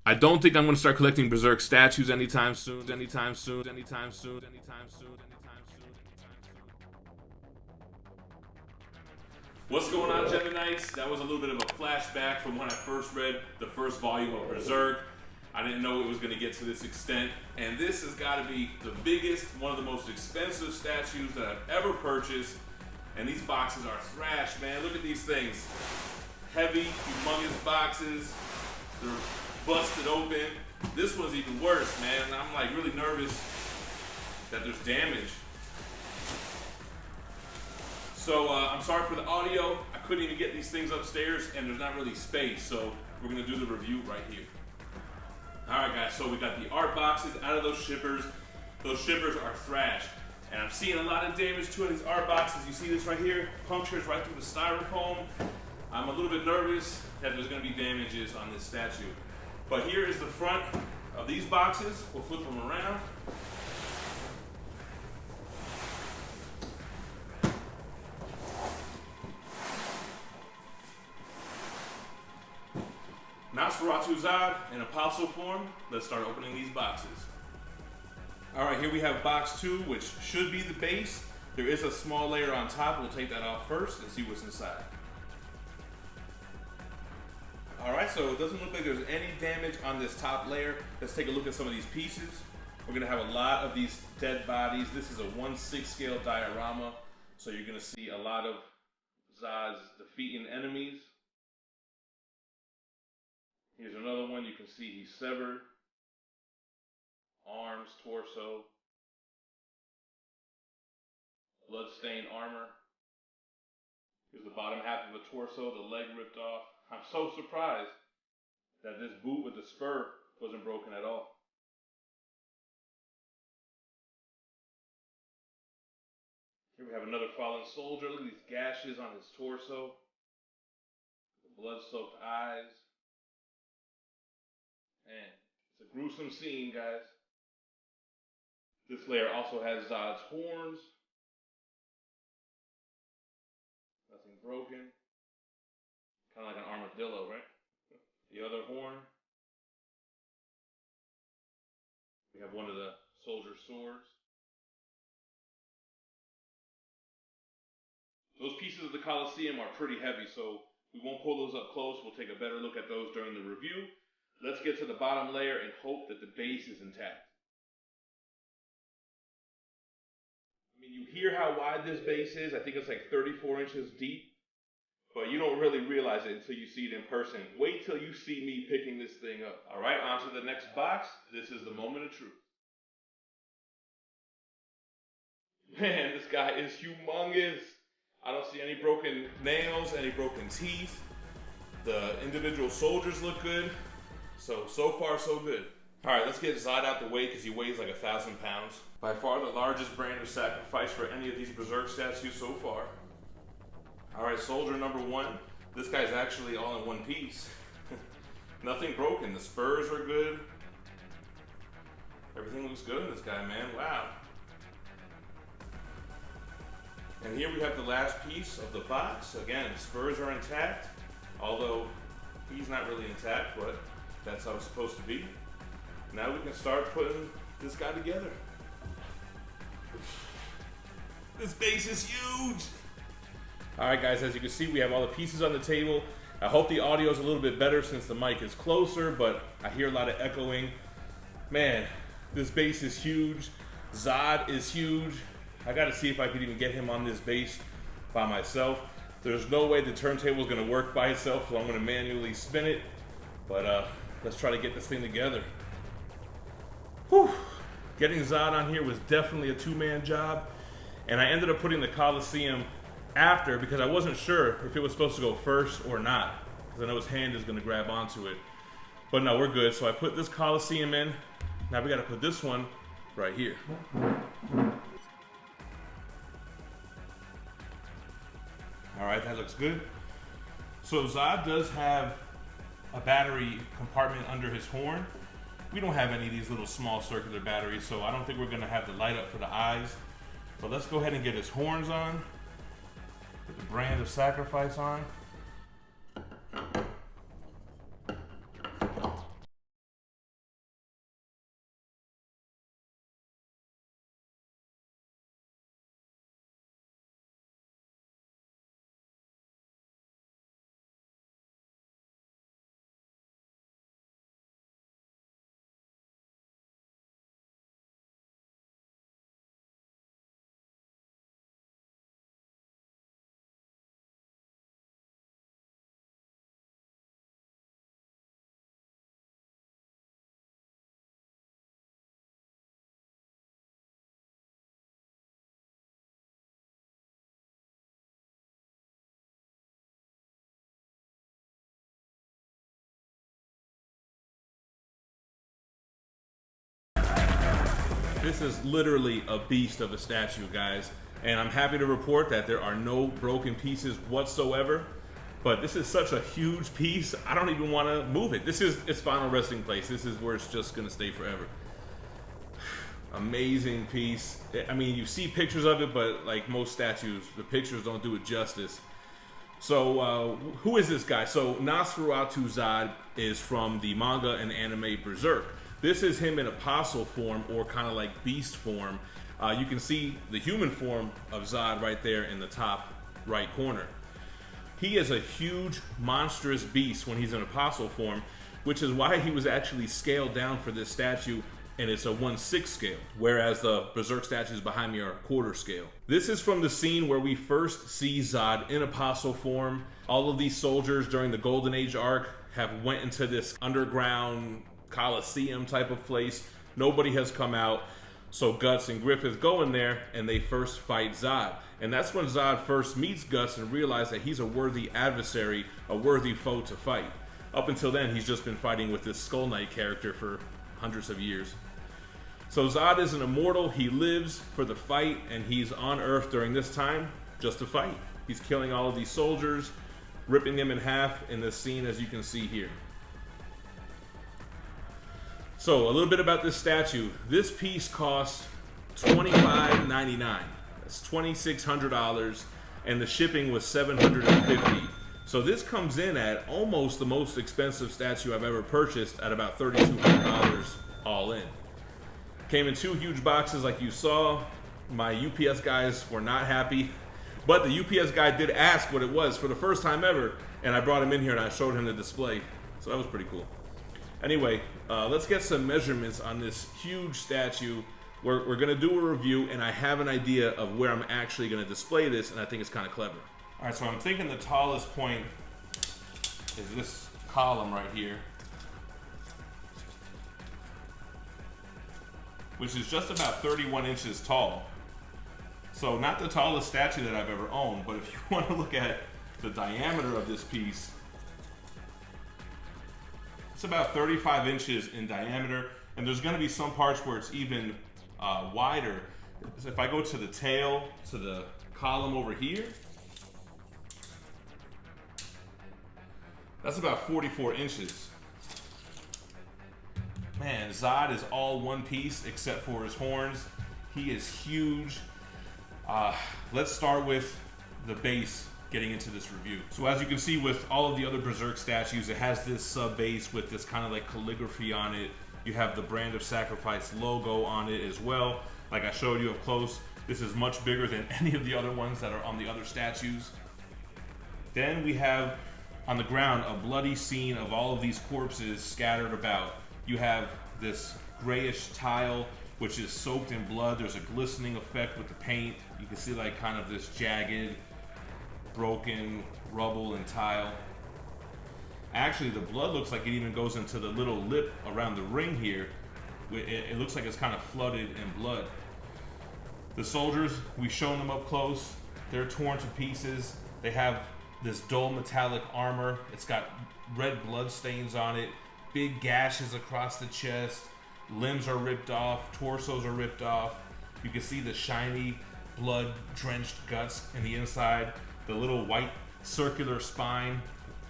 I don't think I'm going to start collecting Berserk statues anytime soon. What's going on, GemMintCs? That was a little bit of a flashback from when I first read the first volume of Berserk. I didn't know it was going to get to this extent, and this has got to be the biggest, one of the most expensive statues that I've ever purchased. And these boxes are thrashed, man. Look at these things. Heavy, humongous boxes. They're busted open. This one's even worse, man. I'm like really nervous that there's damage. So I'm sorry for the audio. I couldn't even get these things upstairs, and there's not really space. So we're gonna do the review right here. All right, guys. So we got the art boxes out of those shippers. Those shippers are thrashed, and I'm seeing a lot of damage to these art boxes. You see this right here? Punctures right through the styrofoam. I'm a little bit nervous that there's gonna be damages on this statue. But here is the front of these boxes. We'll flip them around. Nosferatu Zodd in a Paso form. Let's start opening these boxes. All right, here we have box 2, which should be the base. There is a small layer on top. We'll take that off first and see what's inside. All right, so it doesn't look like there's any damage on this top layer. Let's take a look at some of these pieces. We're gonna have a lot of these dead bodies. This is a 1/6 scale diorama, so you're gonna see a lot of Zodd's defeating enemies. Here's another one. You can see he's severed. Arms, torso. Blood-stained armor. Here's the bottom half of the torso, the leg ripped off. I'm so surprised that this boot with the spur wasn't broken at all. Here we have another fallen soldier. Look at these gashes on his torso. The blood-soaked eyes. Man, it's a gruesome scene, guys. This layer also has Zodd's horns. Nothing broken. Kind of like an armadillo, right? The other horn. We have one of the soldier's swords. Those pieces of the Colosseum are pretty heavy, so we won't pull those up close. We'll take a better look at those during the review. Let's get to the bottom layer and hope that the base is intact. I mean, you hear how wide this base is. I think it's like 34 inches deep. But you don't really realize it until you see it in person. Wait till you see me picking this thing up. All right, on to the next box. This is the moment of truth. Man, this guy is humongous. I don't see any broken nails, any broken teeth. The individual soldiers look good. So far, so good. All right, let's get Zodd out the way because he weighs like 1,000 pounds. By far the largest brand of sacrifice for any of these Berserk statues so far. All right, soldier number 1. This guy's actually all in one piece. Nothing broken. The spurs are good. Everything looks good in this guy, man. Wow. And here we have the last piece of the box. Again, spurs are intact, although he's not really intact, but that's how it's supposed to be. Now we can start putting this guy together. This base is huge. All right, guys, as you can see, we have all the pieces on the table. I hope the audio is a little bit better since the mic is closer, but I hear a lot of echoing. Man, this base is huge. Zodd is huge. I gotta see if I could even get him on this base by myself. There's no way the turntable is gonna work by itself, so I'm gonna manually spin it. But let's try to get this thing together. Whew. Getting Zodd on here was definitely a two-man job, and I ended up putting the Colosseum after because I wasn't sure if it was supposed to go first or not, because I know his hand is going to grab onto it. But no, we're good. So I put this Colosseum in. Now we got to put this one right here. All right, that looks good. So Zodd does have a battery compartment under his horn. We don't have any of these little small circular batteries, so I don't think we're gonna have the light up for the eyes. But let's go ahead and get his horns on. Put the brand of sacrifice on. This is literally a beast of a statue, guys. And I'm happy to report that there are no broken pieces whatsoever. But this is such a huge piece, I don't even want to move it. This is its final resting place. This is where it's just going to stay forever. Amazing piece. I mean, you see pictures of it, but like most statues, the pictures don't do it justice. So, who is this guy? So, Nosferatu Zodd is from the manga and anime Berserk. This is him in a Paso form, or kind of like beast form. You can see the human form of Zodd right there in the top right corner. He is a huge, monstrous beast when he's in a Paso form, which is why he was actually scaled down for this statue, and it's a 1/6 scale, whereas the Berserk statues behind me are quarter scale. This is from the scene where we first see Zodd in a Paso form. All of these soldiers during the Golden Age arc have went into this underground Coliseum type of place. Nobody has come out. So Guts and Griffith go in there and they first fight Zodd. And that's when Zodd first meets Guts and realizes that he's a worthy adversary, a worthy foe to fight. Up until then, he's just been fighting with this Skull Knight character for hundreds of years. So Zodd is an immortal. He lives for the fight, and he's on Earth during this time just to fight. He's killing all of these soldiers, ripping them in half in this scene, as you can see here. So a little bit about this statue. This piece cost $25.99. That's $2,600, and the shipping was $750. So this comes in at almost the most expensive statue I've ever purchased, at about $3,200 all in. Came in 2 huge boxes like you saw. My UPS guys were not happy, but the UPS guy did ask what it was for the first time ever, and I brought him in here and I showed him the display. So that was pretty cool. Anyway, let's get some measurements on this huge statue. We're gonna do a review, and I have an idea of where I'm actually gonna display this, and I think it's kind of clever. All right, so I'm thinking the tallest point is this column right here, which is just about 31 inches tall. So not the tallest statue that I've ever owned, but if you want to look at the diameter of this piece, it's about 35 inches in diameter, and there's going to be some parts where it's even wider. So if I go to the tail, to the column over here, that's about 44 inches. Man, Zodd is all one piece except for his horns. He is huge. Let's start with the base, getting into this review. So as you can see with all of the other Berserk statues, it has this sub base with this kind of like calligraphy on it. You have the Brand of Sacrifice logo on it as well. Like I showed you up close, this is much bigger than any of the other ones that are on the other statues. Then we have on the ground a bloody scene of all of these corpses scattered about. You have this grayish tile which is soaked in blood. There's a glistening effect with the paint. You can see like kind of this jagged, broken rubble and tile. Actually, the blood looks like it even goes into the little lip around the ring here. It looks like it's kind of flooded in blood. The soldiers, we've shown them up close. They're torn to pieces. They have this dull metallic armor. It's got red blood stains on it, big gashes across the chest. Limbs are ripped off, torsos are ripped off. You can see the shiny, blood-drenched guts in the inside. The little white circular spine,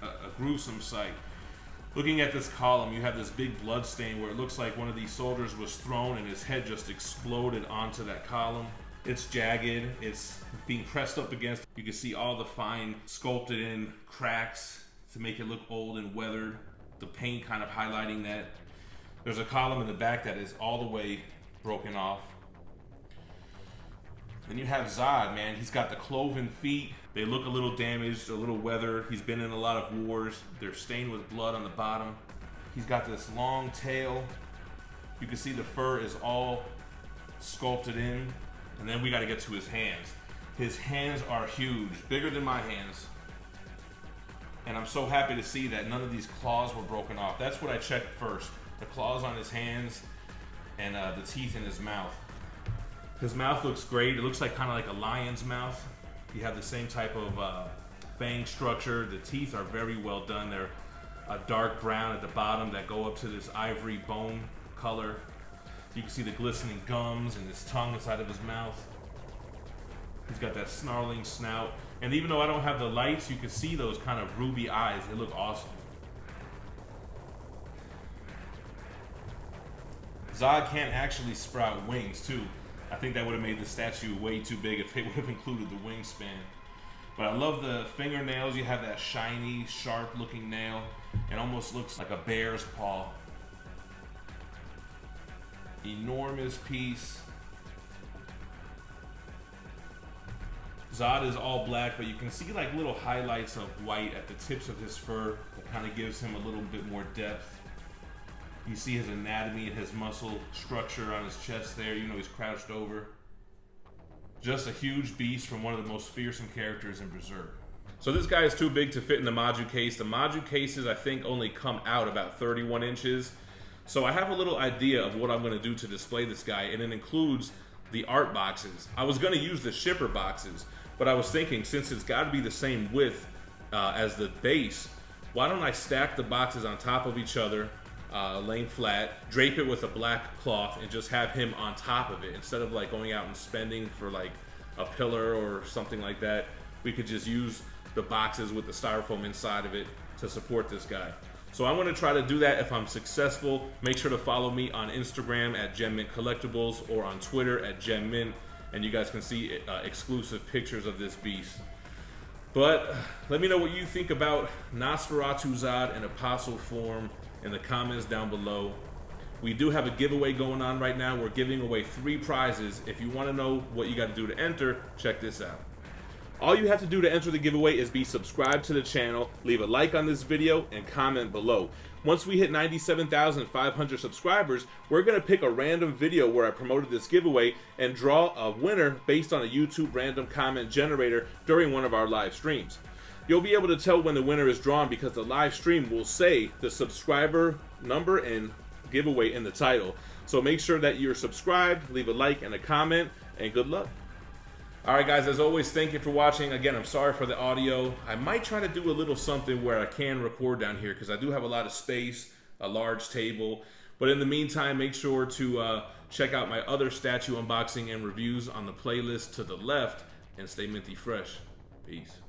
a gruesome sight. Looking at this column, you have this big blood stain where it looks like one of these soldiers was thrown and his head just exploded onto that column. It's jagged, it's being pressed up against. You can see all the fine sculpted in cracks to make it look old and weathered. The paint kind of highlighting that. There's a column in the back that is all the way broken off. Then you have Zodd, man. He's got the cloven feet. They look a little damaged, a little weathered. He's been in a lot of wars. They're stained with blood on the bottom. He's got this long tail. You can see the fur is all sculpted in. And then we got to get to his hands. His hands are huge, bigger than my hands. And I'm so happy to see that none of these claws were broken off. That's what I checked first. The claws on his hands and the teeth in his mouth. His mouth looks great. It looks like kind of like a lion's mouth. You have the same type of fang structure. The teeth are very well done. They're a dark brown at the bottom that go up to this ivory bone color. You can see the glistening gums and his tongue inside of his mouth. He's got that snarling snout. And even though I don't have the lights, you can see those kind of ruby eyes. They look awesome. Zodd can't actually sprout wings, too. I think that would have made the statue way too big if they would have included the wingspan. But I love the fingernails. You have that shiny, sharp-looking nail. It almost looks like a bear's paw. Enormous piece. Zodd is all black, but you can see like little highlights of white at the tips of his fur that kind of gives him a little bit more depth. You see his anatomy and his muscle structure on his chest there. You know he's crouched over. Just a huge beast from one of the most fearsome characters in Berserk. So this guy is too big to fit in the Maju case. The Maju cases, I think, only come out about 31 inches. So I have a little idea of what I'm going to do to display this guy, and it includes the art boxes. I was going to use the shipper boxes, but I was thinking, since it's got to be the same width as the base, why don't I stack the boxes on top of each other, laying flat, drape it with a black cloth, and just have him on top of it. Instead of like going out and spending for like a pillar or something like that, we could just use the boxes with the styrofoam inside of it to support this guy. So I'm going to try to do that if I'm successful. Make sure to follow me on Instagram at GemMint Collectibles or on Twitter at GemMint, and you guys can see exclusive pictures of this beast. But let me know what you think about Nosferatu Zodd in a Paso form in the comments down below. We do have a giveaway going on right now. We're giving away 3 prizes. If you want to know what you got to do to enter, check this out. All you have to do to enter the giveaway is be subscribed to the channel, leave a like on this video, and comment below. Once we hit 97,500 subscribers, we're going to pick a random video where I promoted this giveaway and draw a winner based on a YouTube random comment generator during one of our live streams. You'll be able to tell when the winner is drawn because the live stream will say the subscriber number and giveaway in the title. So make sure that you're subscribed, leave a like and a comment, and good luck. Alright guys, as always, thank you for watching. Again, I'm sorry for the audio. I might try to do a little something where I can record down here because I do have a lot of space, a large table. But in the meantime, make sure to check out my other statue unboxing and reviews on the playlist to the left, and stay minty fresh. Peace.